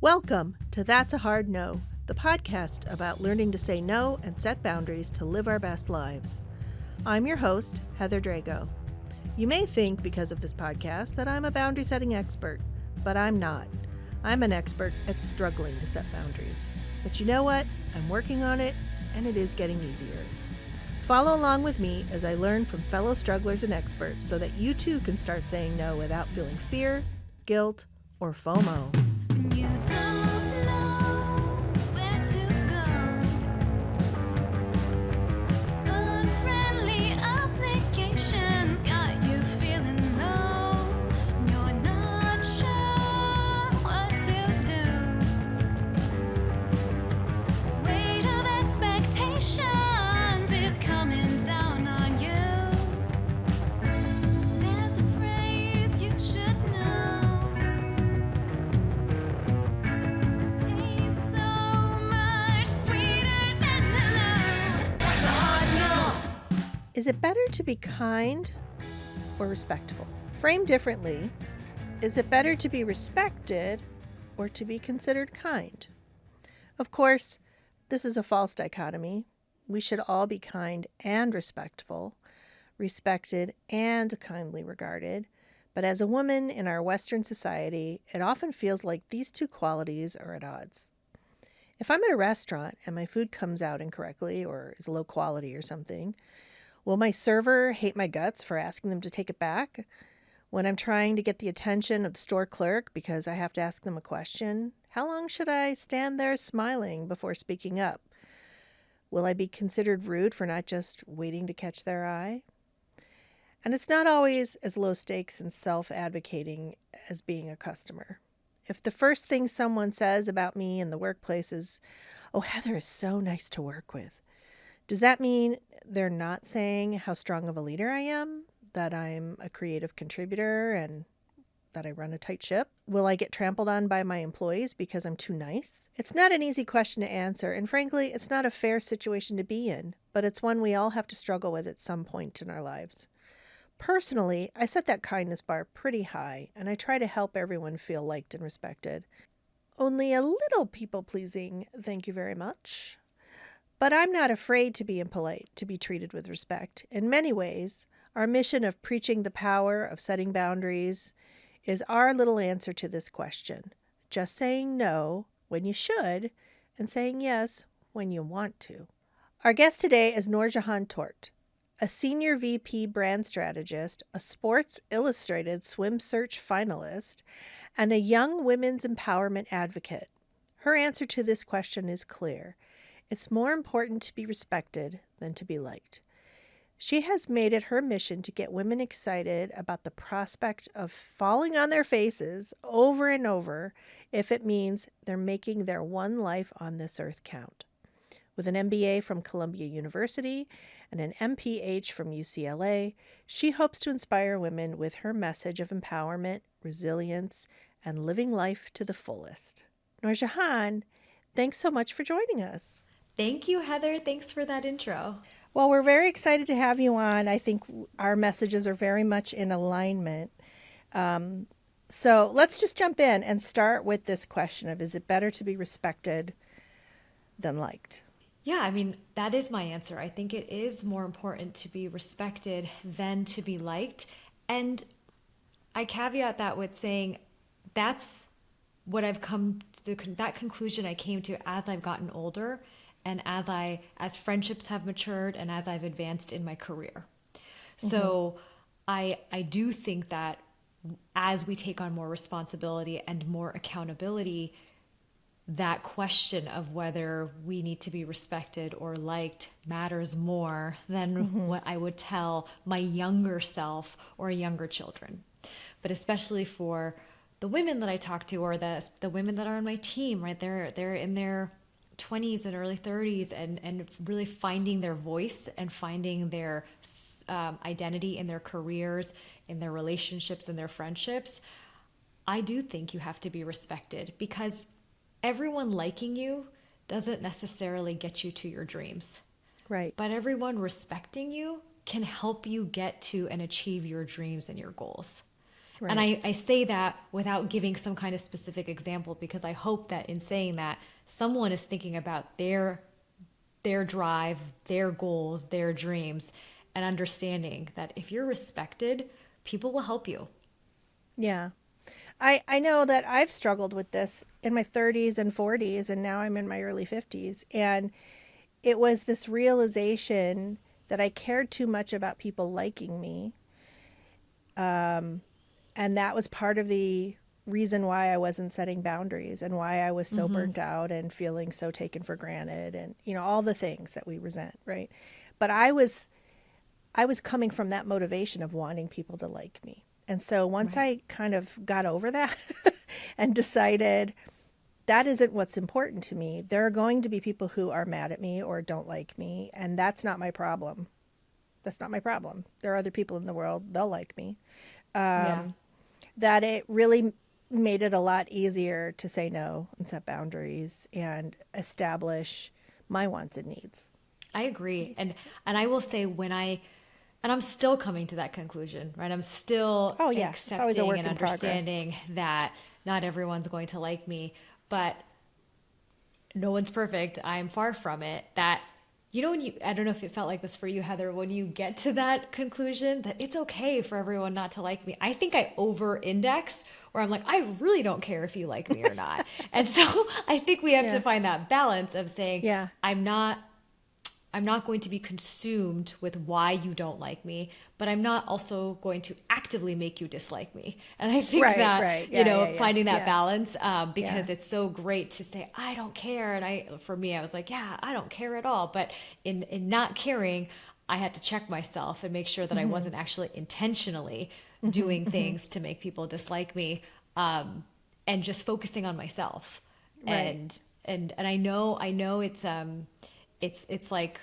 Welcome to That's a Hard No, the podcast about learning to say no and set boundaries to live our best lives. I'm your host, Heather Drago. You may think, because of this podcast, that I'm a boundary setting expert, but I'm not. I'm an expert at struggling to set boundaries. But you know what? I'm working on it, and it is getting easier. Follow along with me as I learn from fellow strugglers and experts so that you too can start saying no without feeling fear, guilt, or FOMO. You don't know where to go. Unfriendly applications got you feeling low. You're not sure what to do. Weight of expectations is coming down on you. There's a phrase you should know. Tastes so much sweeter than hello. That's a hard no. Is it better to be kind or respectful? Framed differently, is it better to be respected or to be considered kind? Of course, this is a false dichotomy. We should all be kind and respectful, respected and kindly regarded. But as a woman in our Western society, it often feels like these two qualities are at odds. If I'm at a restaurant and my food comes out incorrectly or is low quality or something, will my server hate my guts for asking them to take it back? When I'm trying to get the attention of the store clerk because I have to ask them a question, how long should I stand there smiling before speaking up? Will I be considered rude for not just waiting to catch their eye? And it's not always as low stakes and self-advocating as being a customer. If the first thing someone says about me in the workplace is, "Oh, Heather is so nice to work with," does that mean they're not saying how strong of a leader I am, that I'm a creative contributor, and that I run a tight ship? Will I get trampled on by my employees because I'm too nice? It's not an easy question to answer, and frankly, it's not a fair situation to be in, but it's one we all have to struggle with at some point in our lives. Personally, I set that kindness bar pretty high, and I try to help everyone feel liked and respected. Only a little people-pleasing, thank you very much. But I'm not afraid to be impolite, to be treated with respect. In many ways, our mission of preaching the power of setting boundaries is our little answer to this question. Just saying no when you should and saying yes when you want to. Our guest today is NoorJehan Tourte, a senior VP brand strategist, a Sports Illustrated Swim Search Finalist, and a young women's empowerment advocate. Her answer to this question is clear. It's more important to be respected than to be liked. She has made it her mission to get women excited about the prospect of falling on their faces over and over if it means they're making their one life on this earth count. With an MBA from Columbia University and an MPH from UCLA, she hopes to inspire women with her message of empowerment, resilience, and living life to the fullest. NoorJehan, thanks so much for joining us. Thank you, Heather. Thanks for that intro. Well, we're very excited to have you on. I think our messages are very much in alignment. So let's just jump in and start with this question of, is it better to be respected than liked? Yeah, I mean, that is my answer. I think it is more important to be respected than to be liked. And I caveat that with saying that's what I've come to, that conclusion I came to as I've gotten older and as friendships have matured and as I've advanced in my career. So I do think that as we take on more responsibility and more accountability, that question of whether we need to be respected or liked matters more than what I would tell my younger self or younger children. But especially for the women that I talk to, or the women that are on my team, right? They're in their 20s and early 30s and really finding their voice and finding their identity in their careers, in their relationships, and their friendships. I do think you have to be respected, because everyone liking you doesn't necessarily get you to your dreams. Right. But everyone respecting you can help you get to and achieve your dreams and your goals. And I say that without giving some kind of specific example, because I hope that in saying that, someone is thinking about their drive, their goals, their dreams, and understanding that if you're respected, people will help you. Yeah. I know that I've struggled with this in my 30s and 40s, and now I'm in my early 50s. And it was this realization that I cared too much about people liking me. And that was part of the reason why I wasn't setting boundaries and why I was so burnt out and feeling so taken for granted and, all the things that we resent, right? But I was coming from that motivation of wanting people to like me. And so once I kind of got over that and decided that isn't what's important to me, there are going to be people who are mad at me or don't like me, and that's not my problem. That's not my problem. There are other people in the world, they'll like me. That it really made it a lot easier to say no and set boundaries and establish my wants and needs. I agree. And I will say and I'm still coming to that conclusion, right? I'm still It's always a accepting work and in progress. understanding that not everyone's going to like me, but no one's perfect. I'm far from it. That, when I don't know if it felt like this for you, Heather, when you get to that conclusion that it's okay for everyone not to like me, I think I over-indexed where I'm like, I really don't care if you like me or not. And so I think we have to find that balance of saying, I'm not going to be consumed with why you don't like me, but I'm not also going to actively make you dislike me. And I think finding that balance, because it's so great to say, I don't care. And for me, I was like, I don't care at all. But in not caring, I had to check myself and make sure that I wasn't actually intentionally doing things to make people dislike me, and just focusing on myself. Right. And I know it's like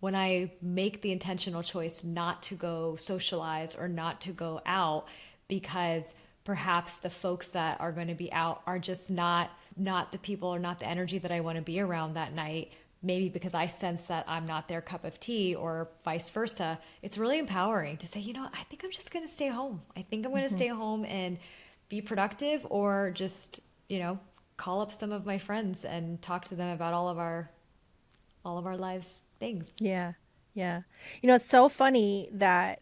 when I make the intentional choice not to go socialize or not to go out because perhaps the folks that are going to be out are just not the people or not the energy that I want to be around that night, maybe because I sense that I'm not their cup of tea or vice versa, it's really empowering to say, I think I'm just going to stay home. I think I'm going to stay home and be productive, or just, call up some of my friends and talk to them about all of our lives things. Yeah. It's so funny that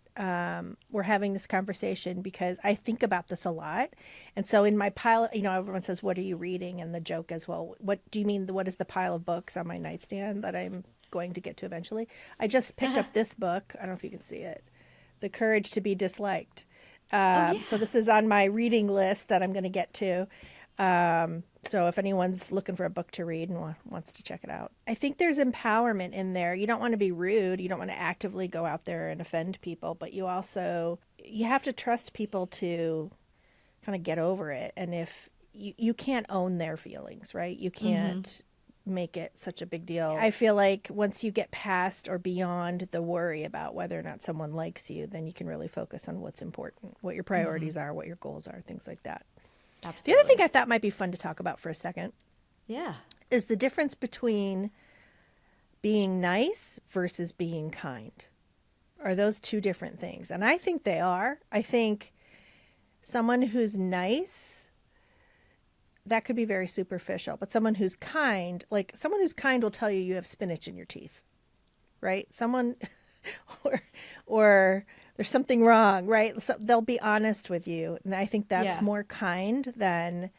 we're having this conversation because I think about this a lot. And so in my pile, everyone says, what are you reading? And the joke is, well, what do you mean? What is the pile of books on my nightstand that I'm going to get to eventually? I just picked up this book. I don't know if you can see it. The Courage to be Disliked. So this is on my reading list that I'm going to get to. So if anyone's looking for a book to read and wants to check it out, I think there's empowerment in there. You don't want to be rude. You don't want to actively go out there and offend people, but you have to trust people to kind of get over it. And if you can't own their feelings, right? You can't make it such a big deal. I feel like once you get past or beyond the worry about whether or not someone likes you, then you can really focus on what's important, what your priorities are, what your goals are, things like that. Absolutely. The other thing I thought might be fun to talk about for a second is the difference between being nice versus being kind. Are those two different things? And I think they are. I think someone who's nice, that could be very superficial, but someone who's kind will tell you have spinach in your teeth, right? Someone or there's something wrong, right? So they'll be honest with you. And I think that's more kind than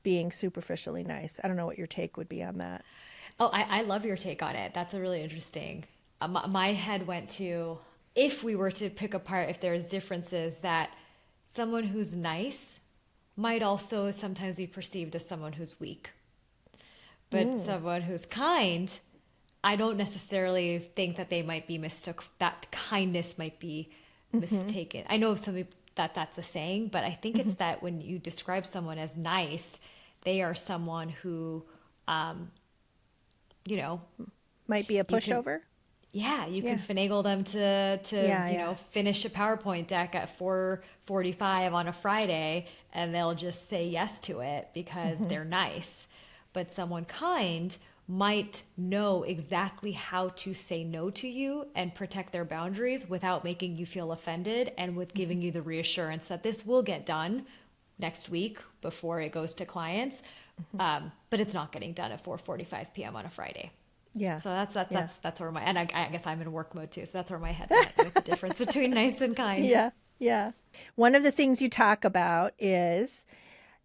being superficially nice. I don't know what your take would be on that. Oh, I love your take on it. That's a really interesting. My head went to, if we were to pick apart, if there's differences, that someone who's nice might also sometimes be perceived as someone who's weak. But someone who's kind, I don't necessarily think that they might be mistook. That kindness might be mistaken. I know some people that's a saying, but I think it's that when you describe someone as nice, they are someone who, might be a pushover. You can finagle them to finish a PowerPoint deck at 4:45 on a Friday, and they'll just say yes to it because they're nice. But someone kind might know exactly how to say no to you and protect their boundaries without making you feel offended, and with giving you the reassurance that this will get done next week before it goes to clients. But it's not getting done at 4:45 p.m. on a Friday. Yeah. So Yeah. that's where my, and I guess I'm in work mode too. So that's where my head went with the difference between nice and kind. Yeah. Yeah. One of the things you talk about is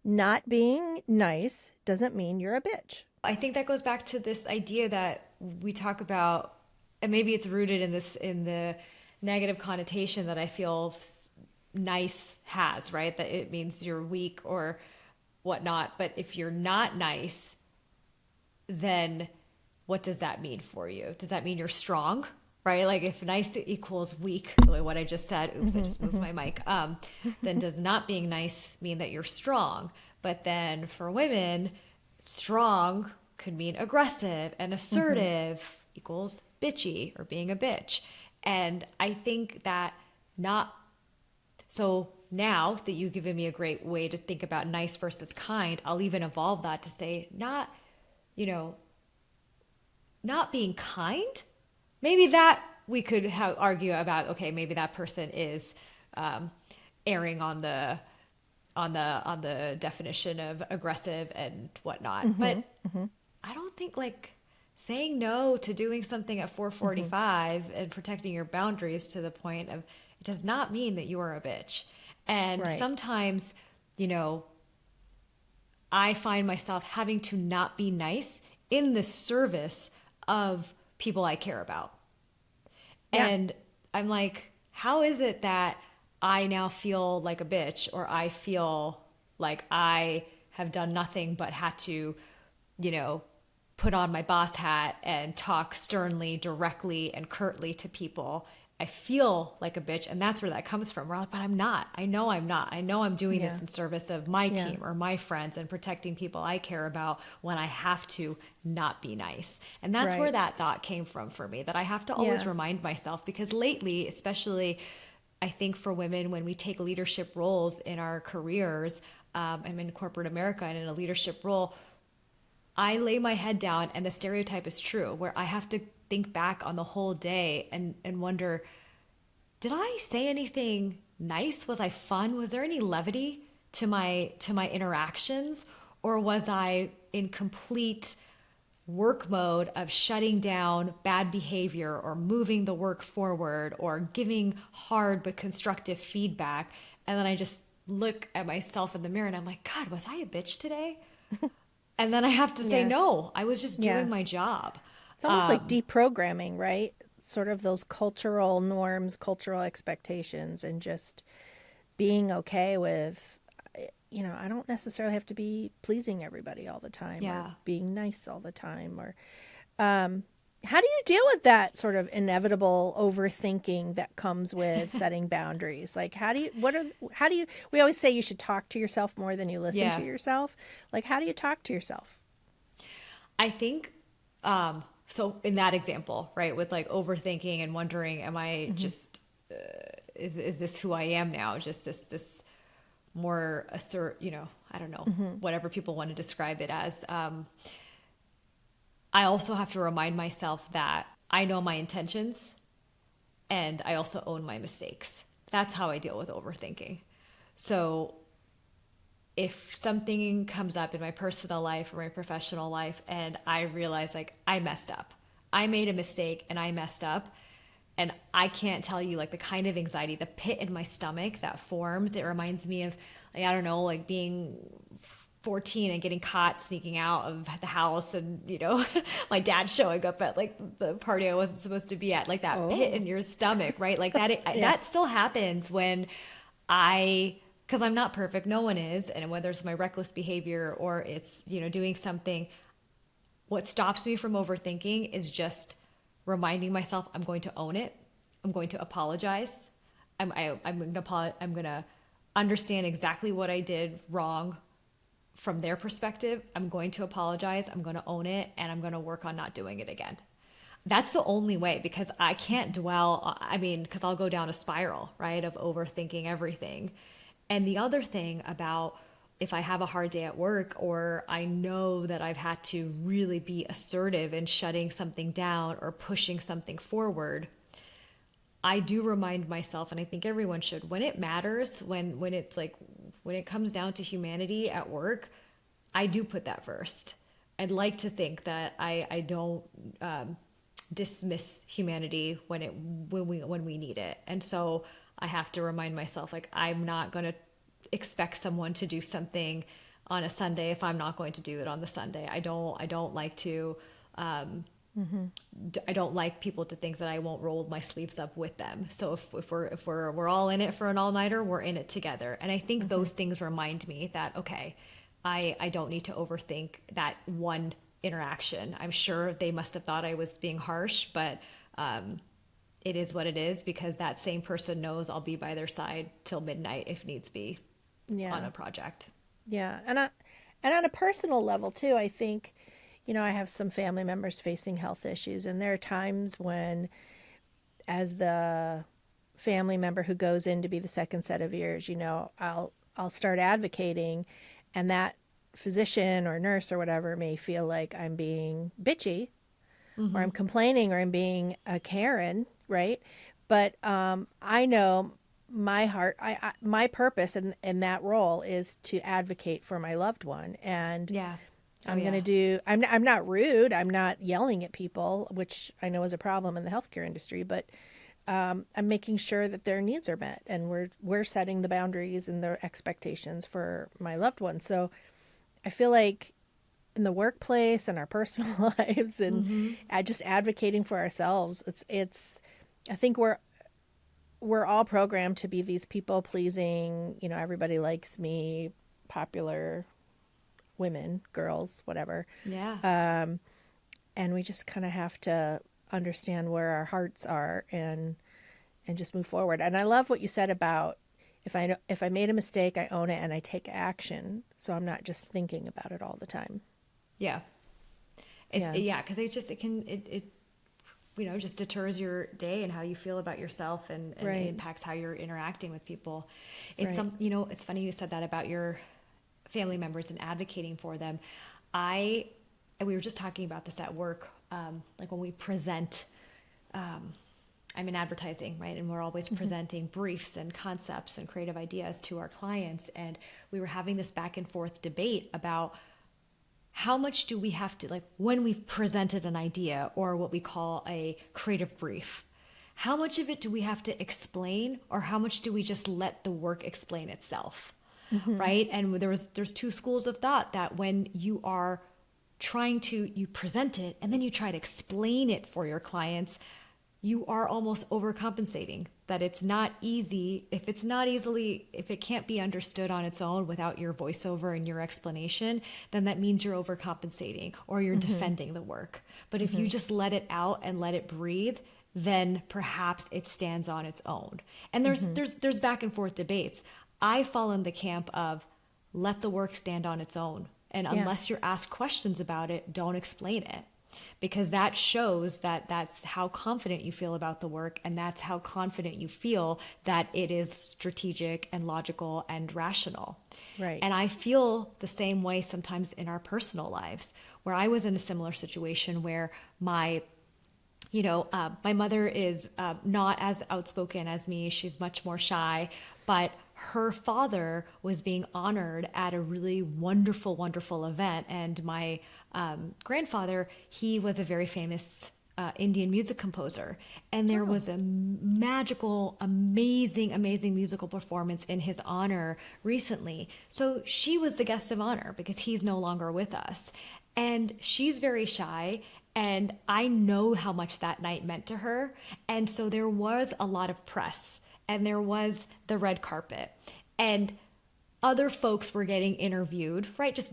not being nice doesn't mean you're a bitch. I think that goes back to this idea that we talk about, and maybe it's rooted in this, in the negative connotation that I feel nice has, right? That it means you're weak or whatnot. But if you're not nice, then what does that mean for you? Does that mean you're strong? Right? Like if nice equals weak, like what I just said, oops, I just moved my mic. Then does not being nice mean that you're strong? But then for women, strong could mean aggressive, and assertive equals bitchy or being a bitch. And I think that not, so now that you've given me a great way to think about nice versus kind, I'll even evolve that to say not, you know, not being kind. Maybe that we could argue about, okay, maybe that person is erring on the definition of aggressive and whatnot. But I don't think like saying no to doing something at 4:45 and protecting your boundaries to the point of, it does not mean that you are a bitch. And Right. sometimes, you know, I find myself having to not be nice in the service of people I care about. Yeah. And I'm like, how is it that I now feel like a bitch, or I feel like I have done nothing but had to, you know, put on my boss hat and talk sternly, directly, and curtly to people? I feel like a bitch, and that's where that comes from. But I'm not. I know I'm not. I know I'm doing this Yeah. in service of my Yeah. team or my friends and protecting people I care about when I have to not be nice. And that's where Right. that thought came from for me, that I have to always Yeah. remind myself, because lately, especially I think for women, when we take leadership roles in our careers, I'm in corporate America and in a leadership role, I lay my head down, and the stereotype is true, where I have to think back on the whole day and wonder, did I say anything nice? Was I fun? Was there any levity to my interactions? Or was I in complete work mode of shutting down bad behavior or moving the work forward or giving hard but constructive feedback? And then I just look at myself in the mirror and I'm like, God, was I a bitch today? And then I have to say, Yeah. no, I was just Yeah. doing my job. It's almost like deprogramming, right? Sort of those cultural norms, cultural expectations, and just being okay with, I don't necessarily have to be pleasing everybody all the time Yeah. or being nice all the time. Or how do you deal with that sort of inevitable overthinking that comes with setting boundaries? Like, we always say you should talk to yourself more than you listen to Yeah. yourself. Like, how do you talk to yourself? I think, so in that example, right, with like overthinking and wondering, am I just, is this who I am now? Just this more I don't know, whatever people want to describe it as. I also have to remind myself that I know my intentions and I also own my mistakes. That's how I deal with overthinking. So if something comes up in my personal life or my professional life and I realize like I messed up, I made a mistake and I messed up, and I can't tell you like the kind of anxiety, the pit in my stomach that forms. It reminds me of, like, I don't know, like being 14 and getting caught sneaking out of the house, and my dad showing up at like the party I wasn't supposed to be at, like that pit in your stomach, right? Like that that still happens when because I'm not perfect, no one is, and whether it's my reckless behavior or it's doing something, what stops me from overthinking is just reminding myself I'm going to own it, I'm going to apologize, I'm going to understand exactly what I did wrong from their perspective. I'm going to apologize, I'm going to own it, and I'm going to work on not doing it again. That's the only way, because I can't dwell, because I'll go down a spiral, right, of overthinking everything. And the other thing about if I have a hard day at work, or I know that I've had to really be assertive in shutting something down or pushing something forward, I do remind myself, and I think everyone should, when it matters, when it's like, when it comes down to humanity at work, I do put that first. I'd like to think that I don't dismiss humanity when we need it. And so I have to remind myself, like, I'm not going to expect someone to do something on a Sunday if I'm not going to do it on the Sunday. I don't like to I don't like people to think that I won't roll my sleeves up with them. So if we're all in it for an all-nighter, we're in it together. And I think those things remind me that, okay, I don't need to overthink that one interaction. I'm sure they must have thought I was being harsh, but it is what it is, because that same person knows I'll be by their side till midnight if needs be on a project. Yeah. And on a personal level too, I think, I have some family members facing health issues, and there are times when, as the family member who goes in to be the second set of ears, I'll start advocating, and that physician or nurse or whatever may feel like I'm being bitchy, or I'm complaining, or I'm being a Karen, right? But I know my heart, my purpose in that role is to advocate for my loved one, and I'm going to do, I'm not rude. I'm not yelling at people, which I know is a problem in the healthcare industry, but I'm making sure that their needs are met, and we're setting the boundaries and the expectations for my loved ones. So I feel like in the workplace and our personal lives, and just advocating for ourselves, I think we're all programmed to be these people pleasing, everybody likes me, popular women, girls, whatever. Yeah. And we just kind of have to understand where our hearts are and just move forward. And I love what you said about, if I made a mistake, I own it and I take action. So I'm not just thinking about it all the time. Yeah. Because it just deters your day and how you feel about yourself, and Right. it impacts how you're interacting with people. It's Right. It's funny you said that about your family members and advocating for them. And we were just talking about this at work, like when we present, I'm in advertising, right? And we're always presenting briefs and concepts and creative ideas to our clients. And we were having this back and forth debate about how much do we have to, like, when we've presented an idea or what we call a creative brief, how much of it do we have to explain, or how much do we just let the work explain itself? Right? And there's two schools of thought, that when you are you present it and then you try to explain it for your clients, you are almost overcompensating, that it's not easy. If it can't be understood on its own without your voiceover and your explanation, then that means you're overcompensating, or you're defending the work. But if you just let it out and let it breathe, then perhaps it stands on its own. And there's back and forth debates. I fall in the camp of, let the work stand on its own. And unless you're asked questions about it, don't explain it. Because that shows that that's how confident you feel about the work, and that's how confident you feel that it is strategic and logical and rational. Right. And I feel the same way sometimes in our personal lives, where I was in a similar situation where my mother is not as outspoken as me. She's much more shy, but her father was being honored at a really wonderful, wonderful event. And my grandfather, he was a very famous Indian music composer. And there was a magical, amazing, amazing musical performance in his honor recently. So she was the guest of honor because he's no longer with us. And she's very shy. And I know how much that night meant to her. And so there was a lot of press, and there was the red carpet, and other folks were getting interviewed, right? Just,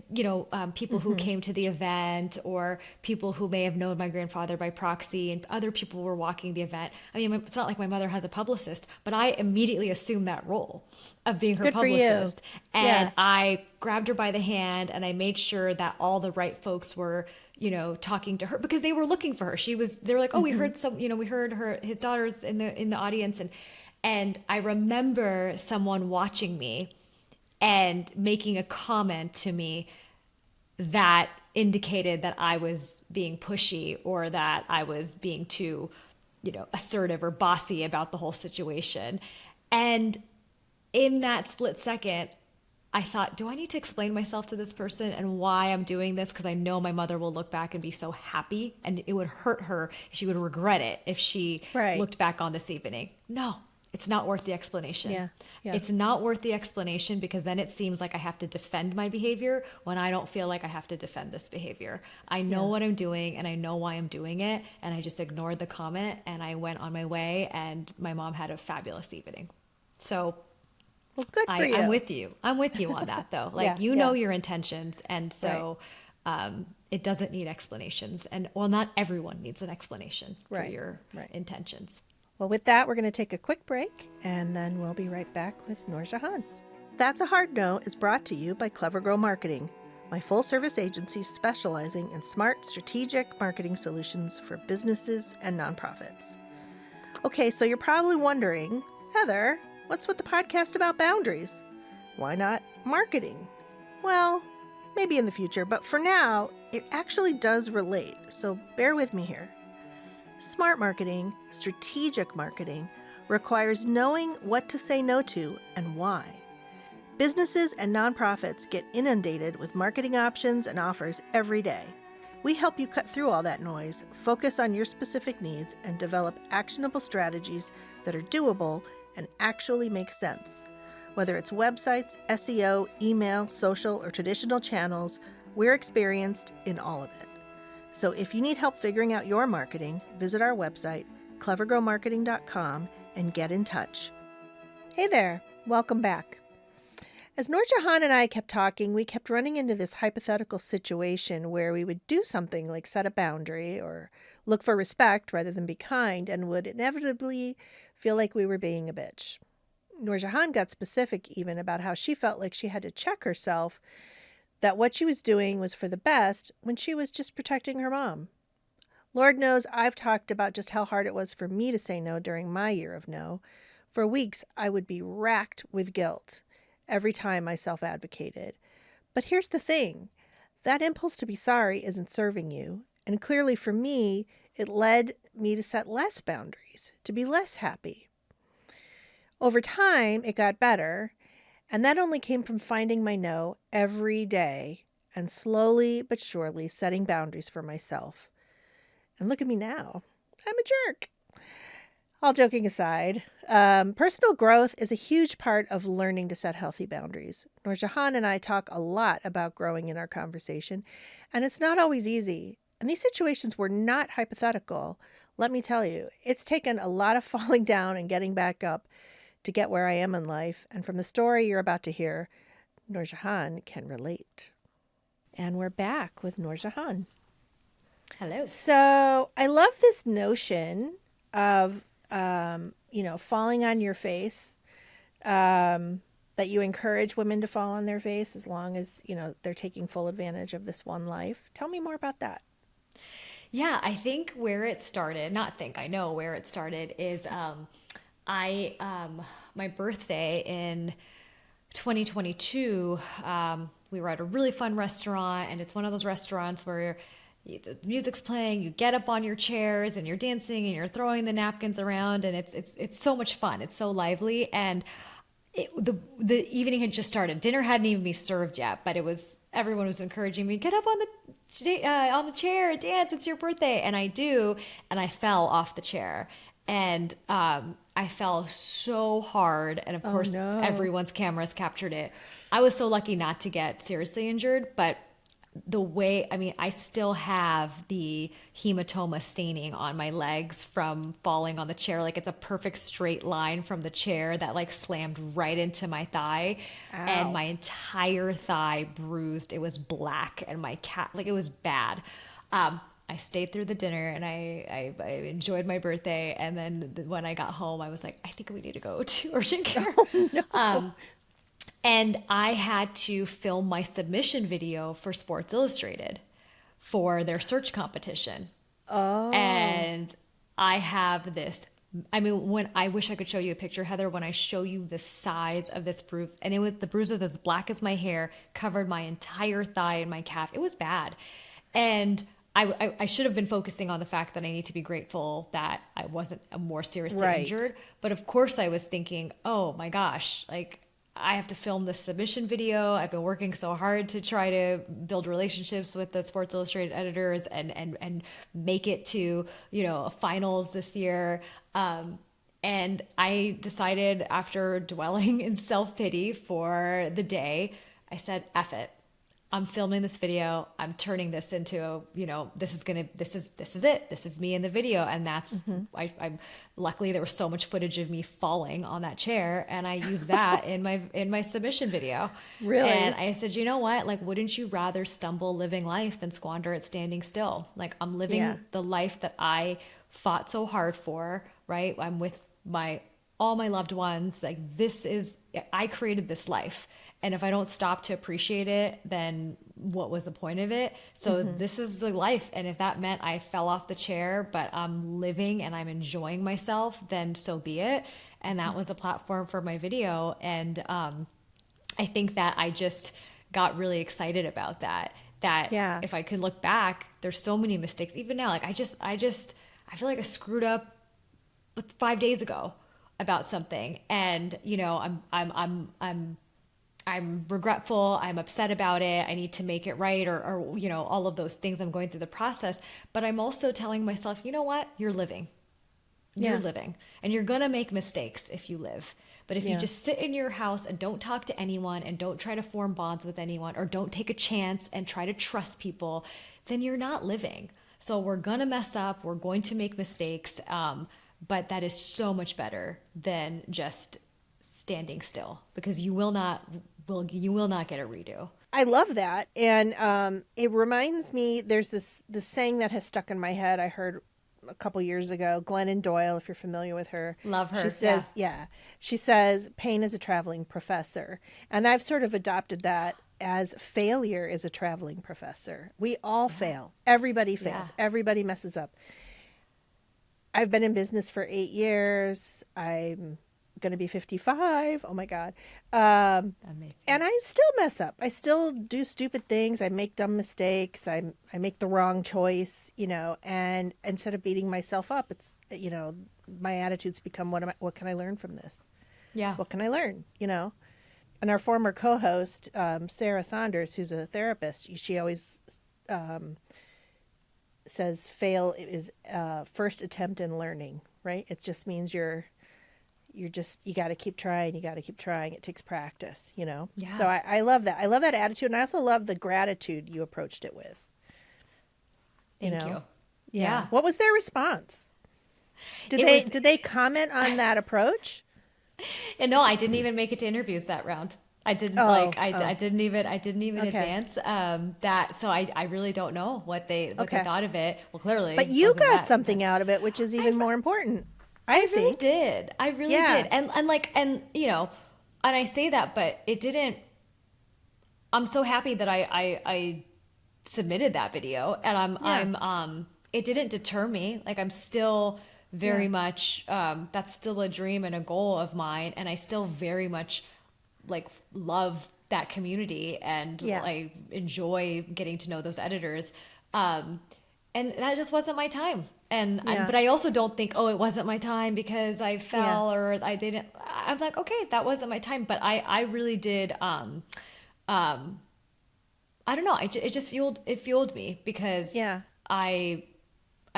people who came to the event, or people who may have known my grandfather by proxy, and other people were walking the event. I mean, it's not like my mother has a publicist, but I immediately assumed that role of being her Good publicist. For you. And Yeah. I grabbed her by the hand, and I made sure that all the right folks were, talking to her, because they were looking for her. They were like, oh, we heard his daughter's in the audience. And I remember someone watching me, and making a comment to me that indicated that I was being pushy or that I was being too, assertive or bossy about the whole situation. And in that split second, I thought, do I need to explain myself to this person and why I'm doing this? Because I know my mother will look back and be so happy, and it would hurt her. She would regret it if she Right. looked back on this evening. No, it's not worth the explanation. Yeah. It's not worth the explanation, because then it seems like I have to defend my behavior when I don't feel like I have to defend this behavior. I know what I'm doing and I know why I'm doing it. And I just ignored the comment and I went on my way, and my mom had a fabulous evening. So Well, good for you. I'm with you. I'm with you on that, though. Like, Yeah, know yeah. your intentions. And so it doesn't need explanations. And, well, not everyone needs an explanation for Right, your right. intentions. Well, with that, we're going to take a quick break, and then we'll be right back with NoorJehan. That's a Hard No is brought to you by Clever Girl Marketing, my full-service agency specializing in smart, strategic marketing solutions for businesses and nonprofits. Okay, so you're probably wondering, Heather, what's with the podcast about boundaries? Why not marketing? Well, maybe in the future, but for now, it actually does relate, so bear with me here. Smart marketing, strategic marketing, requires knowing what to say no to and why. Businesses and nonprofits get inundated with marketing options and offers every day. We help you cut through all that noise, focus on your specific needs, and develop actionable strategies that are doable and actually make sense. Whether it's websites, SEO, email, social, or traditional channels, we're experienced in all of it. So if you need help figuring out your marketing, visit our website, clevergrowmarketing.com, and get in touch. Hey there, welcome back. As NoorJehan and I kept talking, we kept running into this hypothetical situation where we would do something like set a boundary or look for respect rather than be kind, and would inevitably feel like we were being a bitch. NoorJehan got specific even about how she felt like she had to check herself that what she was doing was for the best when she was just protecting her mom. Lord knows I've talked about just how hard it was for me to say no during my year of no. For weeks, I would be racked with guilt every time I self-advocated. But here's the thing. That impulse to be sorry isn't serving you. And clearly for me, it led me to set less boundaries, to be less happy. Over time, it got better. And that only came from finding my no every day and slowly but surely setting boundaries for myself. And look at me now. I'm a jerk. All joking aside, personal growth is a huge part of learning to set healthy boundaries. NoorJehan and I talk a lot about growing in our conversation, and it's not always easy. And these situations were not hypothetical. Let me tell you, it's taken a lot of falling down and getting back up to get where I am in life. And from the story you're about to hear, NoorJehan can relate. And we're back with NoorJehan. Hello. So I love this notion of, falling on your face, that you encourage women to fall on their face as long as, they're taking full advantage of this one life. Tell me more about that. Yeah, I think where it started, I know where it started is my birthday in 2022, we were at a really fun restaurant, and it's one of those restaurants where the music's playing, you get up on your chairs and you're dancing and you're throwing the napkins around, and it's so much fun. It's so lively. And the evening had just started. Dinner hadn't even been served yet, but everyone was encouraging me, get up on the chair, dance, it's your birthday. And I do, and I fell off the chair. And I fell so hard, and of course no. everyone's cameras captured it. I was so lucky not to get seriously injured, but I still have the hematoma staining on my legs from falling on the chair. Like, it's a perfect straight line from the chair that like slammed right into my thigh. Ow. And my entire thigh bruised. It was black, and it was bad. I stayed through the dinner, and I enjoyed my birthday. And then when I got home, I was like, I think we need to go to urgent care. Oh, no. And I had to film my submission video for Sports Illustrated for their search competition. Oh. And I have this I mean, when I wish I could show you a picture, Heather, when I show you the size of this bruise, and it was the bruise was as black as my hair, covered my entire thigh and my calf. It was bad. And I should have been focusing on the fact that I need to be grateful that I wasn't more seriously Right. injured. But of course I was thinking, oh my gosh, like I have to film this submission video. I've been working so hard to try to build relationships with the Sports Illustrated editors and make it to, you know, a finals this year. And I decided after dwelling in self-pity for the day, I said, F it. I'm filming this video. I'm turning this into, you know, this is it. This is me in the video. And that's, I luckily there was so much footage of me falling on that chair, and I used that in my submission video. Really? And I said, you know what? Like, wouldn't you rather stumble living life than squander it standing still? Like, I'm living the life that I fought so hard for, right? I'm with all my loved ones. Like, I created this life. And if I don't stop to appreciate it, then what was the point of it? So this is the life. And if that meant I fell off the chair, but I'm living and I'm enjoying myself, then so be it. And that was a platform for my video. And I think that I just got really excited about that. That if I could look back, there's so many mistakes. Even now, like I feel like I screwed up 5 days ago about something. And, you know, I'm regretful. I'm upset about it. I need to make it right, or, you know, all of those things. I'm going through the process, but I'm also telling myself, you know what? You're living. You're living, and you're going to make mistakes if you live. But if you just sit in your house and don't talk to anyone and don't try to form bonds with anyone, or don't take a chance and try to trust people, then you're not living. So we're going to mess up. We're going to make mistakes. But that is so much better than just standing still, because you will not get a redo. I love that. And it reminds me, there's this saying that has stuck in my head. I heard a couple years ago, Glennon Doyle, if you're familiar with her. Love her. She says, she says, pain is a traveling professor. And I've sort of adopted that as failure is a traveling professor. We all fail. Everybody fails. Everybody messes up. I've been in business for 8 years. I'm going to be 55. Oh my God. Amazing. And I still mess up. I still do stupid things. I make dumb mistakes. I make the wrong choice, you know, and instead of beating myself up, it's, you know, my attitudes become, what can I learn from this? Yeah. What can I learn? You know? And our former co-host, Sarah Saunders, who's a therapist, she always says fail is first attempt in learning, right? It just means you got to keep trying. You got to keep trying. It takes practice, you know? Yeah. So I love that. I love that attitude. And I also love the gratitude you approached it with. Thank you. Yeah. What was their response? Did they comment on that approach? And no, I didn't even make it to interviews that round. I didn't I didn't even advance that. So I really don't know what they thought of it. Well, clearly. But you got something out of it, which is even more important. I really did. I really did. And you know, and I say that, but it didn't. I'm so happy that I submitted that video, and it didn't deter me. Like, I'm still very much that's still a dream and a goal of mine, and I still very much like love that community, and I enjoy getting to know those editors. And that just wasn't my time. But I also don't think, oh, it wasn't my time because I fell or I didn't. I'm like, okay, that wasn't my time. But I really did. I don't know. It just fueled me because I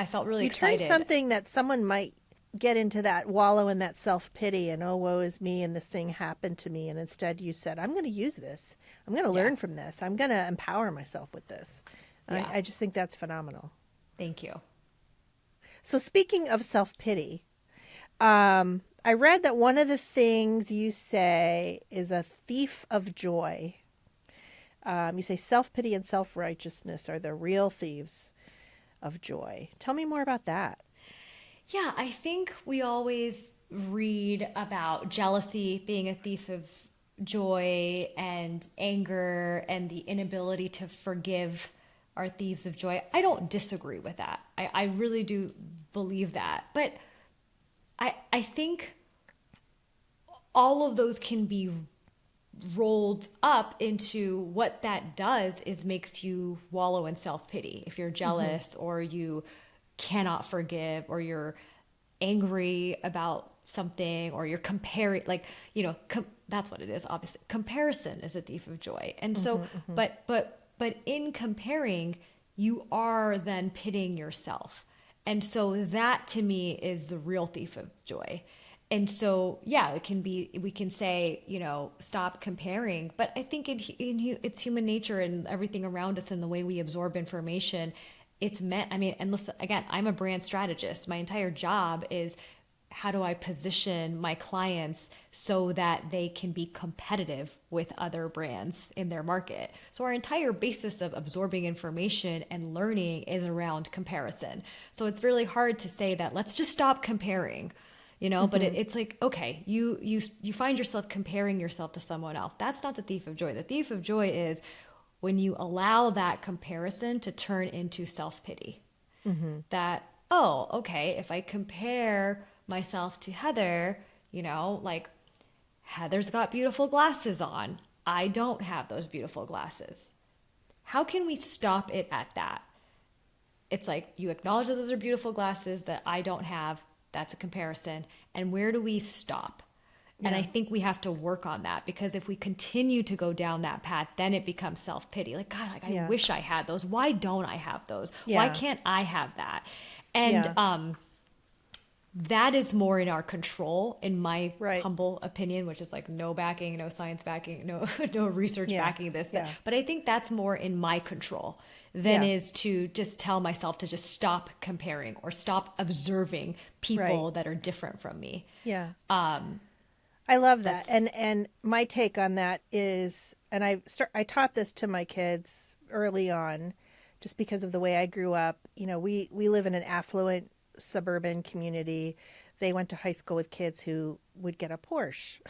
felt really excited. You turned something that someone might get into, that wallow in that self-pity and, oh, woe is me, and this thing happened to me. And instead you said, I'm going to use this. I'm going to learn from this. I'm going to empower myself with this. I just think that's phenomenal. Thank you. So speaking of self-pity, I read that one of the things you say is a thief of joy. You say self-pity and self-righteousness are the real thieves of joy. Tell me more about that. Yeah, I think we always read about jealousy being a thief of joy, and anger and the inability to forgive are thieves of joy. I don't disagree with that. I really do believe that. But I think all of those can be rolled up into what that does is makes you wallow in self-pity. If you're jealous or you cannot forgive or you're angry about something or you're comparing, like, that's what it is. Obviously comparison is a thief of joy. And so but in comparing, you are then pitting yourself. And so that to me is the real thief of joy. And so, yeah, we can say, stop comparing. But I think it's human nature and everything around us and the way we absorb information. It's meant, and listen, again, I'm a brand strategist. My entire job is how do I position my clients so that they can be competitive with other brands in their market. So our entire basis of absorbing information and learning is around comparison. So it's really hard to say that let's just stop comparing, but it's like, okay, you find yourself comparing yourself to someone else. That's not the thief of joy. The thief of joy is when you allow that comparison to turn into self-pity. That, oh, okay, if I compare myself to Heather, like Heather's got beautiful glasses on. I don't have those beautiful glasses. How can we stop it at that? It's like you acknowledge that those are beautiful glasses that I don't have. That's a comparison. And where do we stop? Yeah. And I think we have to work on that, because if we continue to go down that path, then it becomes self-pity. Like, God, I wish I had those. Why don't I have those? Yeah. Why can't I have that? And that is more in our control, in my humble opinion, which is like no backing, no science backing, no research backing this. Yeah. But I think that's more in my control than is to just tell myself to just stop comparing or stop observing people that are different from me. Yeah. I love that. And my take on that is, and I taught this to my kids early on, just because of the way I grew up. We live in an affluent suburban community. They went to high school with kids who would get a Porsche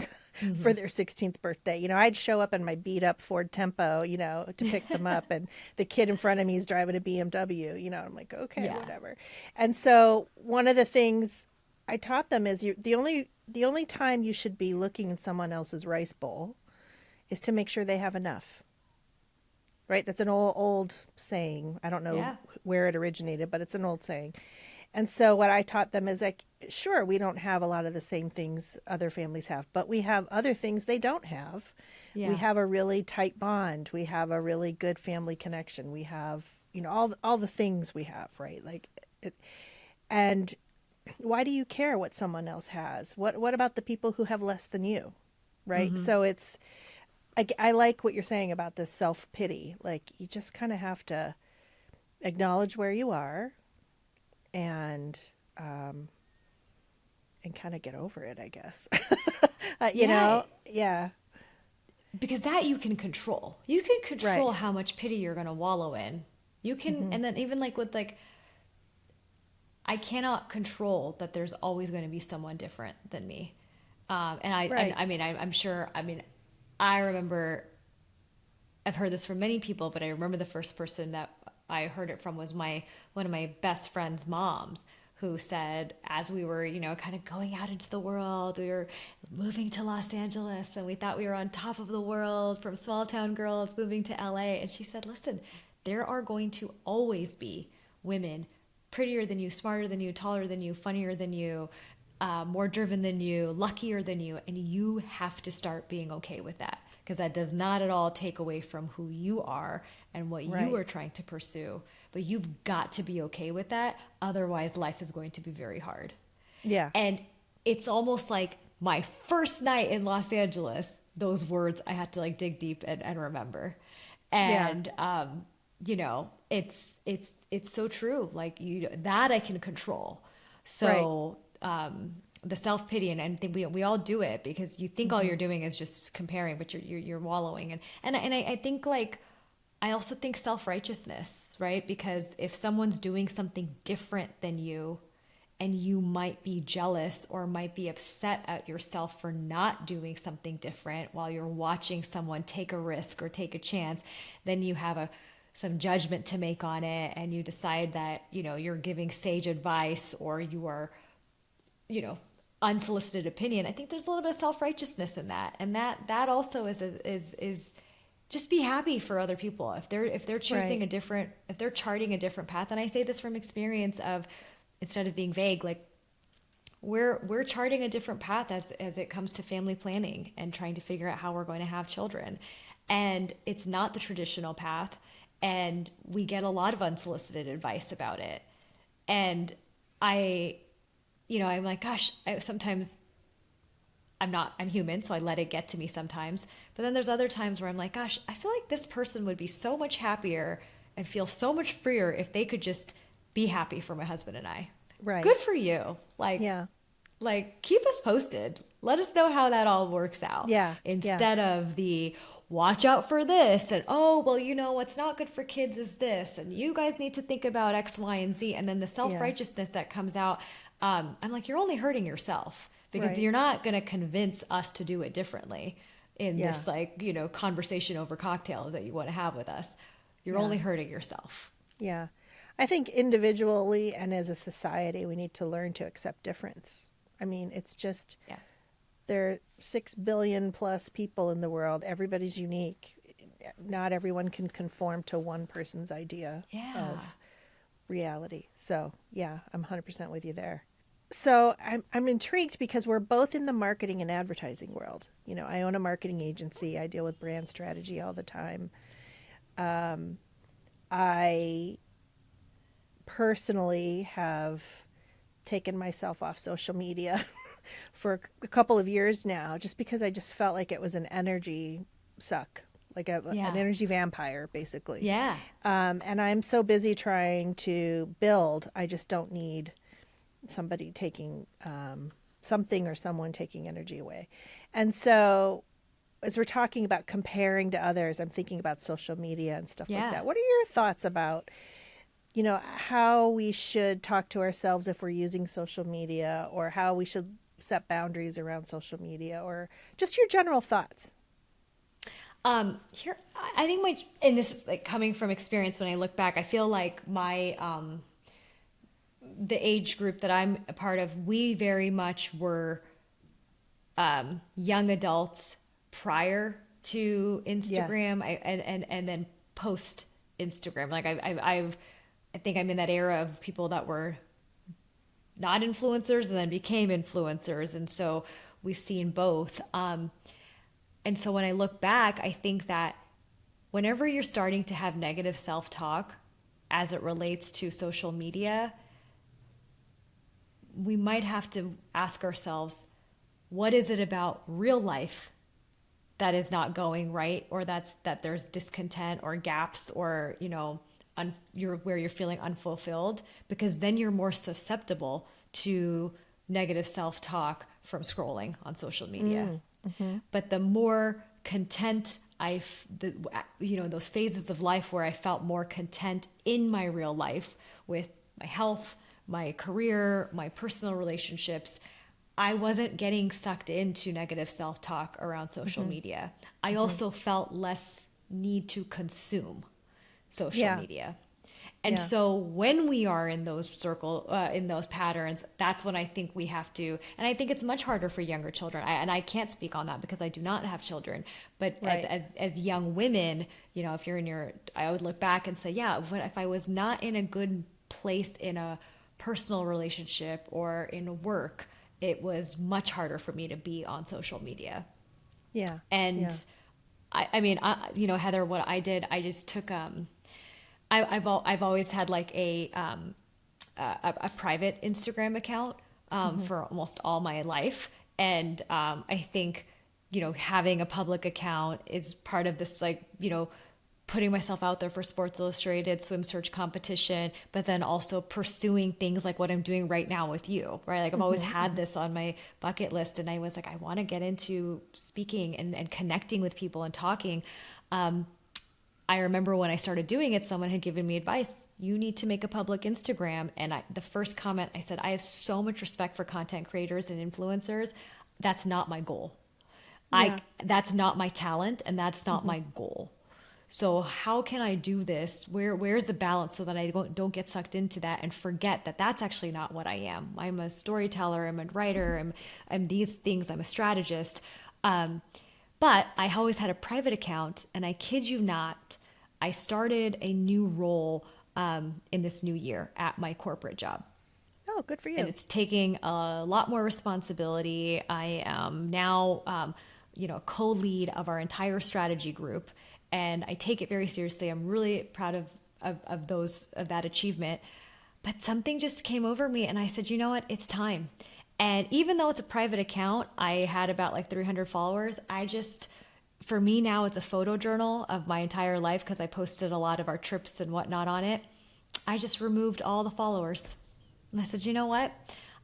for their 16th birthday. I'd show up in my beat up Ford Tempo, to pick them up, and the kid in front of me is driving a BMW. I'm like, okay, whatever. And so one of the things I taught them is the only time you should be looking in someone else's rice bowl is to make sure they have enough. Right? That's an old saying. I don't know where it originated, but it's an old saying. And so what I taught them is, like, sure, we don't have a lot of the same things other families have, but we have other things they don't have. Yeah. We have a really tight bond. We have a really good family connection. We have, all the things we have, right? Like, and why do you care what someone else has? What about the people who have less than you, right? So it's, I like what you're saying about this self-pity. Like, you just kind of have to acknowledge where you are, and kind of get over it, I guess. Because that you can control. You can control how much pity you're going to wallow in. You can, and then even like with I cannot control that there's always going to be someone different than me. I'm sure. I remember, I've heard this from many people, but I remember the first person that I heard it from was one of my best friend's moms, who said, as we were, kind of going out into the world, we were moving to Los Angeles and we thought we were on top of the world, from small town girls moving to LA. And she said, listen, there are going to always be women prettier than you, smarter than you, taller than you, funnier than you, more driven than you, luckier than you. And you have to start being okay with that, because that does not at all take away from who you are and what you are trying to pursue. But you've got to be okay with that. Otherwise, life is going to be very hard. Yeah. And it's almost like my first night in Los Angeles, those words I had to like dig deep and remember. And, it's so true. Like that I can control. So, the self-pity, and I think we all do it, because you think all you're doing is just comparing, but you're wallowing. And I think, like, I also think self-righteousness, right? Because if someone's doing something different than you, and you might be jealous or might be upset at yourself for not doing something different while you're watching someone take a risk or take a chance, then you have some judgment to make on it, and you decide that, you're giving sage advice, or you are, unsolicited opinion, I think there's a little bit of self-righteousness in that. And that also is just be happy for other people. If they're choosing Right. if they're charting a different path, and I say this from experience of, instead of being vague, like we're charting a different path as it comes to family planning and trying to figure out how we're going to have children. And it's not the traditional path, and we get a lot of unsolicited advice about it. And I, I'm like, gosh, sometimes I'm human, so I let it get to me sometimes. But then there's other times where I'm like, gosh, I feel like this person would be so much happier and feel so much freer if they could just be happy for my husband and I. Right. Good for you. Yeah. Like keep us posted. Let us know how that all works out. Yeah. Yeah. Instead of the watch out for this and, oh, well, what's not good for kids is this, and you guys need to think about X, Y, and Z, and then the Yeah. self-righteousness that comes out. I'm like, you're only hurting yourself, because Right. you're not going to convince us to do it differently in Yeah. this conversation over cocktail that you want to have with us. You're Yeah. only hurting yourself. Yeah. I think individually and as a society, we need to learn to accept difference. I mean, it's just, Yeah. there are 6 billion plus people in the world. Everybody's unique. Not everyone can conform to one person's idea Yeah. of reality. So, yeah, I'm 100% with you there. So, I'm intrigued because we're both in the marketing and advertising world. I own a marketing agency. I deal with brand strategy all the time. I personally have taken myself off social media for a couple of years now, just because I just felt like it was an energy suck, like an Yeah. energy vampire, basically. Yeah. And I'm so busy trying to build, I just don't need somebody taking something or someone taking energy away. And so, as we're talking about comparing to others, I'm thinking about social media and stuff like Yeah. that. What are your thoughts about how we should talk to ourselves if we're using social media, or how we should set boundaries around social media, or just your general thoughts? Here, I think and this is like coming from experience. When I look back, I feel like the age group that I'm a part of, we very much were young adults prior to Instagram. Yes. And then post Instagram. Like I think I'm in that era of people that were not influencers and then became influencers, and so we've seen both. And so when I look back, I think that whenever you're starting to have negative self-talk as it relates to social media, we might have to ask ourselves, what is it about real life that is not going right, or that there's discontent or gaps, or where you're feeling unfulfilled? Because then you're more susceptible to negative self-talk from scrolling on social media. But the more content those phases of life where I felt more content in my real life with my health, my career, my personal relationships, I wasn't getting sucked into negative self-talk around social media. I also felt less need to consume social Yeah. media. And Yeah. so when we are in those in those patterns, that's when I think we have to, and I think it's much harder for younger children. And I can't speak on that because I do not have children, but Right. as young women, if you're I would look back and say, yeah, if I was not in a good place in a personal relationship or in work, it was much harder for me to be on social media. Yeah. And Yeah. I mean, Heather, what I did, I just took, I've always had like a private Instagram account, for almost all my life. And, I think, having a public account is part of this, like, putting myself out there for Sports Illustrated Swim Search competition, but then also pursuing things like what I'm doing right now with you, right? Like I've always had this on my bucket list, and I was like, I want to get into speaking and connecting with people and talking. I remember when I started doing it, someone had given me advice. You need to make a public Instagram. And the first comment I said, I have so much respect for content creators and influencers. That's not my goal. Yeah. That's not my talent, and that's not my goal. So how can I do this? Where's the balance so that I don't get sucked into that and forget that that's actually not what I am. I'm a storyteller, I'm a writer, I'm these things, I'm a strategist. But I always had a private account, and I kid you not, I started a new role in this new year at my corporate job. Oh, good for And you. it's taking a lot more responsibility. I am now, co-lead of our entire strategy group, and I take it very seriously. I'm really proud of that achievement. But something just came over me, and I said, you know what? It's time. And even though it's a private account, I had about like 300 followers. For me now, it's a photo journal of my entire life because I posted a lot of our trips and whatnot on it. I just removed all the followers. And I said, you know what?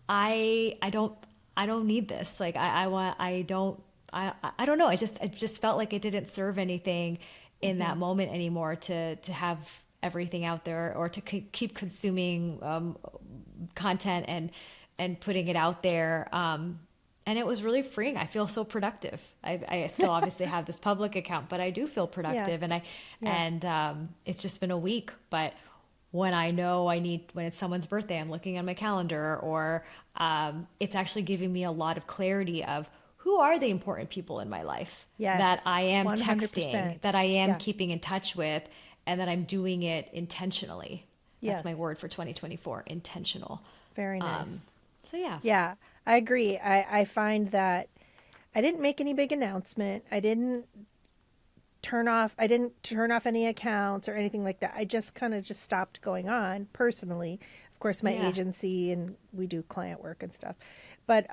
I don't need this. Like I don't know. I just felt like it didn't serve anything in that moment anymore to have everything out there, or to keep consuming content and putting it out there. And it was really freeing. I feel so productive. I still obviously have this public account, but I do feel Yeah. productive. Yeah. And it's just been a week. But when I know when it's someone's birthday, I'm looking on my calendar, or it's actually giving me a lot of clarity of who are the important people in my life that Yes. I am 100%. texting, that I am Yeah. keeping in touch with, and that I'm doing it intentionally. That's my Yes. word for 2024, intentional. Very Um, nice. so yeah. Yeah, I agree. I find that I didn't make any big announcement. I didn't turn off any accounts or anything like that. I just kind of just stopped going on personally. Of course, my Yeah. agency, and we do client work and stuff. But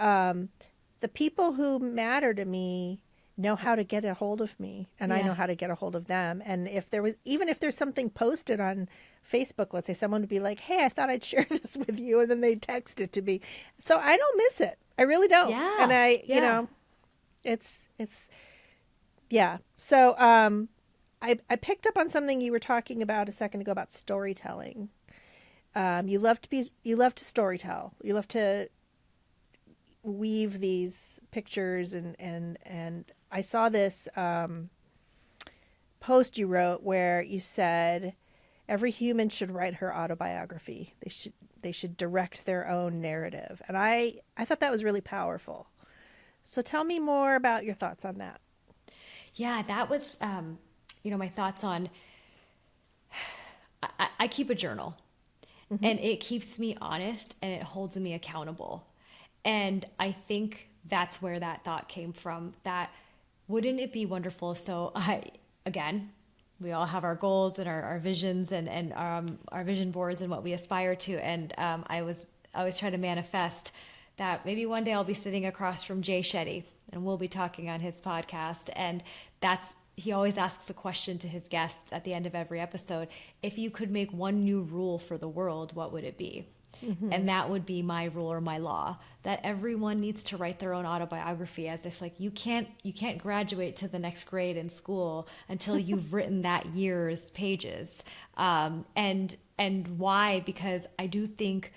the people who matter to me know how to get a hold of me, and I know Yeah. how to get a hold of them. And even if there's something posted on Facebook, let's say someone would be like, "Hey, I thought I'd share this with you," and then they text it to me. So I don't miss it. I really don't. And Yeah. Yeah. it's yeah. So I picked up on something you were talking about a second ago about storytelling. You love to storytell. You love to weave these pictures, and I saw this post you wrote where you said every human should write her autobiography. They should direct their own narrative. And I thought that was really powerful. So tell me more about your thoughts on that. Yeah. That was, my thoughts on, I keep a journal, and it keeps me honest, and it holds me accountable. And I think that's where that thought came from, that wouldn't it be wonderful? So again, we all have our goals and our visions, and our vision boards and what we aspire to. And I always try to manifest that maybe one day I'll be sitting across from Jay Shetty, and we'll be talking on his podcast. And he always asks a question to his guests at the end of every episode. If you could make one new rule for the world, what would it be? And that would be my rule or my law, that everyone needs to write their own autobiography, as if like you can't graduate to the next grade in school until you've written that year's pages. And why? Because I do think,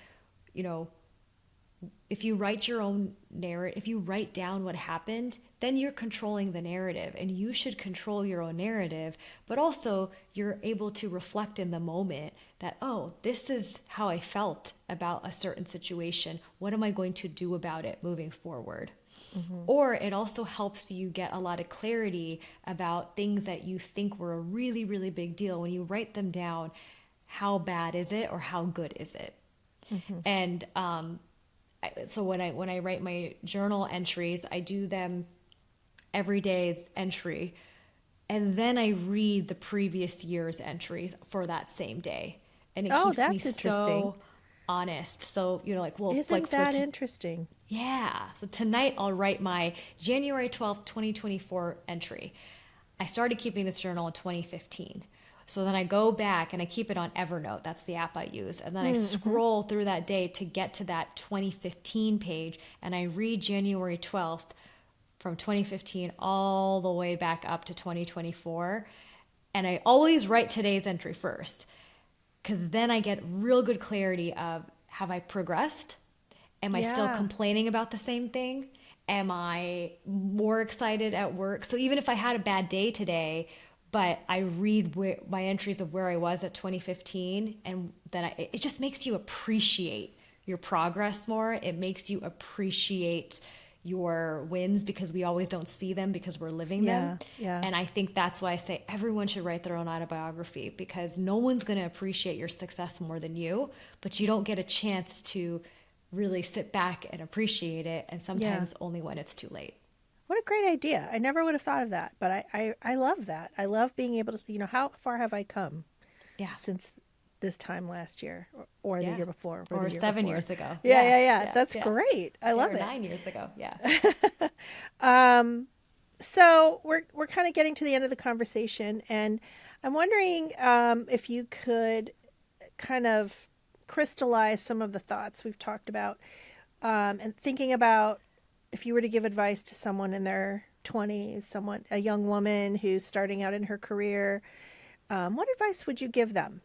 if you write your own narrative, if you write down what happened, then you're controlling the narrative, and you should control your own narrative. But also you're able to reflect in the moment that, oh, this is how I felt about a certain situation. What am I going to do about it moving forward? Or it also helps you get a lot of clarity about things that you think were a really, really big deal. When you write them down, how bad is it, or how good is it? And so when I write my journal entries, I do them every day's entry, and then I read the previous year's entries for that same day, and it Oh, keeps me that's interesting. so honest. So Isn't that interesting? yeah. So tonight I'll write my January 12th, 2024 entry. I started keeping this journal in 2015. So then I go back and I keep it on Evernote. That's the app I use. And then I scroll through that day to get to that 2015 page, and I read January 12th from 2015 all the way back up to 2024. And I always write today's entry first, because then I get real good clarity of, have I progressed? Am I still Yeah. complaining about the same thing? Am I more excited at work? So even if I had a bad day today, but I read my entries of where I was at 2015, and then it just makes you appreciate your progress more. It makes you appreciate your wins because we always don't see them because we're living them. Yeah. And I think that's why I say everyone should write their own autobiography, because no one's going to appreciate your success more than you, but you don't get a chance to really sit back and appreciate it. And sometimes only when it's too late. What a great idea. I never would have thought of that, but I love that. I love being able to see, how far have I come since this time last year or the year before or the year 7 before. years ago. Yeah. That's great. I love it. 9 years ago. Yeah. So we're kind of getting to the end of the conversation, and I'm wondering if you could kind of crystallize some of the thoughts we've talked about, and thinking about if you were to give advice to someone in their 20s, a young woman who's starting out in her career, what advice would you give them?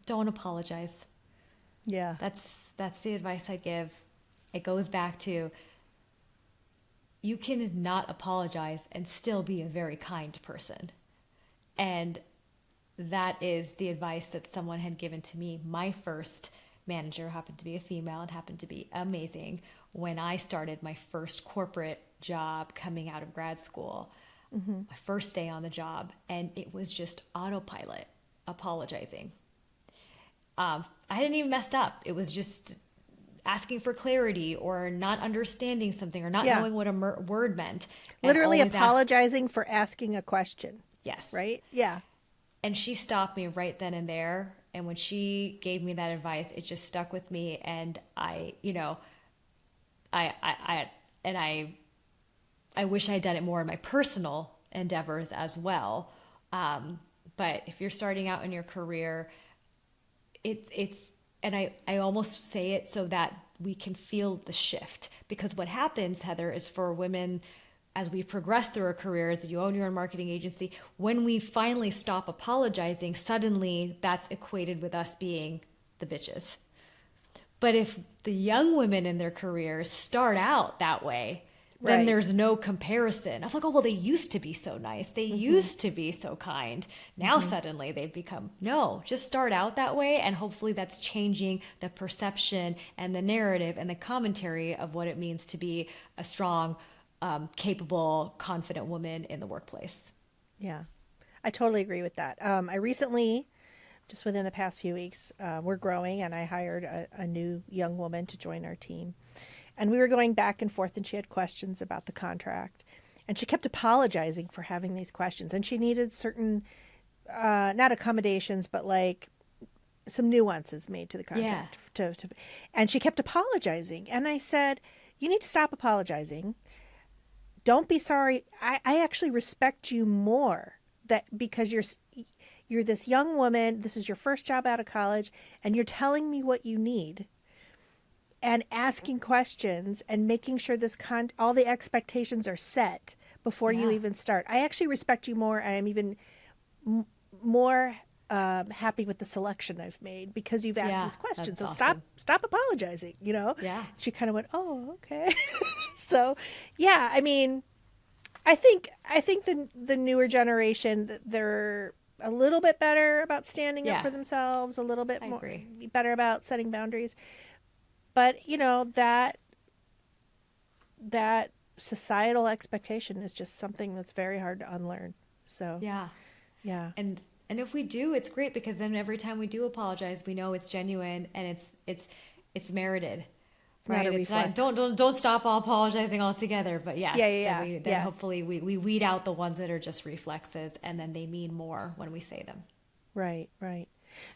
Don't apologize. Yeah. That's the advice I give. It goes back to, you can not apologize and still be a very kind person. And that is the advice that someone had given to me. My first manager happened to be a female and happened to be amazing when I started my first corporate job coming out of grad school, my first day on the job, and it was just autopilot apologizing. I hadn't even messed up. It was just asking for clarity or not understanding something or not knowing what a word meant. And Literally always apologizing for asking a question. Yes. Right? Yeah. And she stopped me right then and there. And when she gave me that advice, it just stuck with me. And I wish I had done it more in my personal endeavors as well. But if you're starting out in your career, and I almost say it so that we can feel the shift, because what happens, Heather, is for women, as we progress through our careers, you own your own marketing agency, when we finally stop apologizing, suddenly that's equated with us being the bitches. But if the young women in their careers start out that way, then there's no comparison. I was like, oh, well, they used to be so nice. They used to be so kind. Now suddenly they've become, no, just start out that way. And hopefully that's changing the perception and the narrative and the commentary of what it means to be a strong, capable, confident woman in the workplace. Yeah, I totally agree with that. I recently, just within the past few weeks, we're growing, and I hired a new young woman to join our team. And we were going back and forth, and she had questions about the contract. And she kept apologizing for having these questions. And she needed certain, not accommodations, but like some nuances made to the contract. Yeah. And she kept apologizing. And I said, you need to stop apologizing. Don't be sorry. I actually respect you more because you're this young woman. This is your first job out of college, and you're telling me what you need. And asking questions and making sure all the expectations are set before you even start. I actually respect you more, and I'm even more happy with the selection I've made because you've asked these questions. So awesome. stop apologizing. Yeah. She kind of went, oh, okay. So, yeah. I mean, I think the newer generation, they're a little bit better about standing up for themselves, a little bit better about setting boundaries. But, that societal expectation is just something that's very hard to unlearn. So, yeah. And if we do, it's great, because then every time we do apologize, we know it's genuine and it's merited. It's not a reflex. Don't stop apologizing altogether. But yes, Yeah. Hopefully we weed out the ones that are just reflexes, and then they mean more when we say them. Right.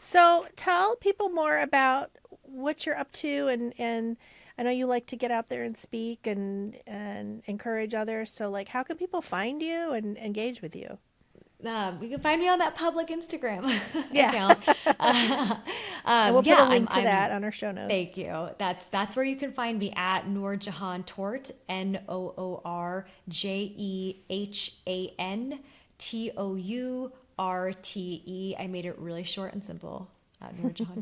So tell people more about what you're up to, and I know you like to get out there and speak and encourage others. So, like, how can people find you and engage with you? You can find me on that public Instagram account. And we'll put a link to that on our show notes. Thank you. That's where you can find me, at NoorJehan Tourte, NoorJehan Tourte. I made it really short and simple. NoorJehan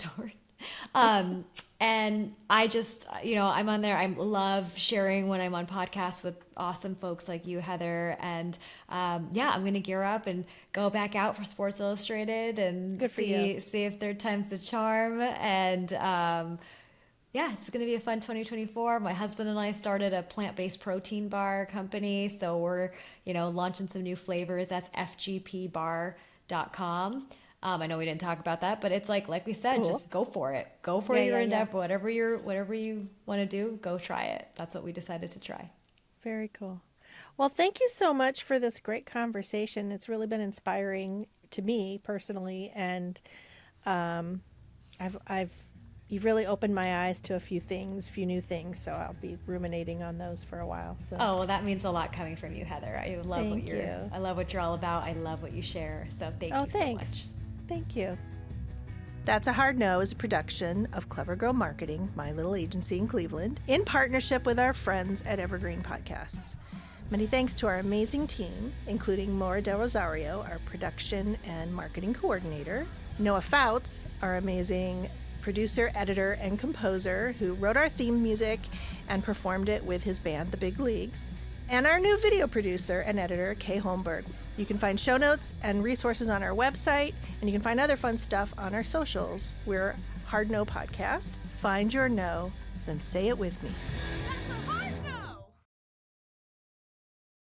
Tourte. And I just, I'm on there. I love sharing when I'm on podcasts with awesome folks like you, Heather. And I'm going to gear up and go back out for Sports Illustrated and Good for you. see if third time's the charm. And it's going to be a fun 2024. My husband and I started a plant-based protein bar company. So we're, launching some new flavors. That's fgpbar.com. I know we didn't talk about that, but it's like we said, Cool. just go for it. Go for your endeavor. Whatever you want to do, go try it. That's what we decided to try. Very cool. Well, thank you so much for this great conversation. It's really been inspiring to me personally, and you've really opened my eyes to a few new things. So I'll be ruminating on those for a while. So. Oh, well, that means a lot coming from you, Heather. I love you. I love what you're all about. I love what you share. So thank you so much. Thank you. That's a Hard No is a production of Clever Girl Marketing, my little agency in Cleveland, in partnership with our friends at Evergreen Podcasts. Many thanks to our amazing team, including Laura Del Rosario, our production and marketing coordinator, Noah Fouts, our amazing producer, editor, and composer who wrote our theme music and performed it with his band, The Big Leagues, and our new video producer and editor, Kay Holmberg. You can find show notes and resources on our website, and you can find other fun stuff on our socials. We're Hard No Podcast. Find your no, then say it with me.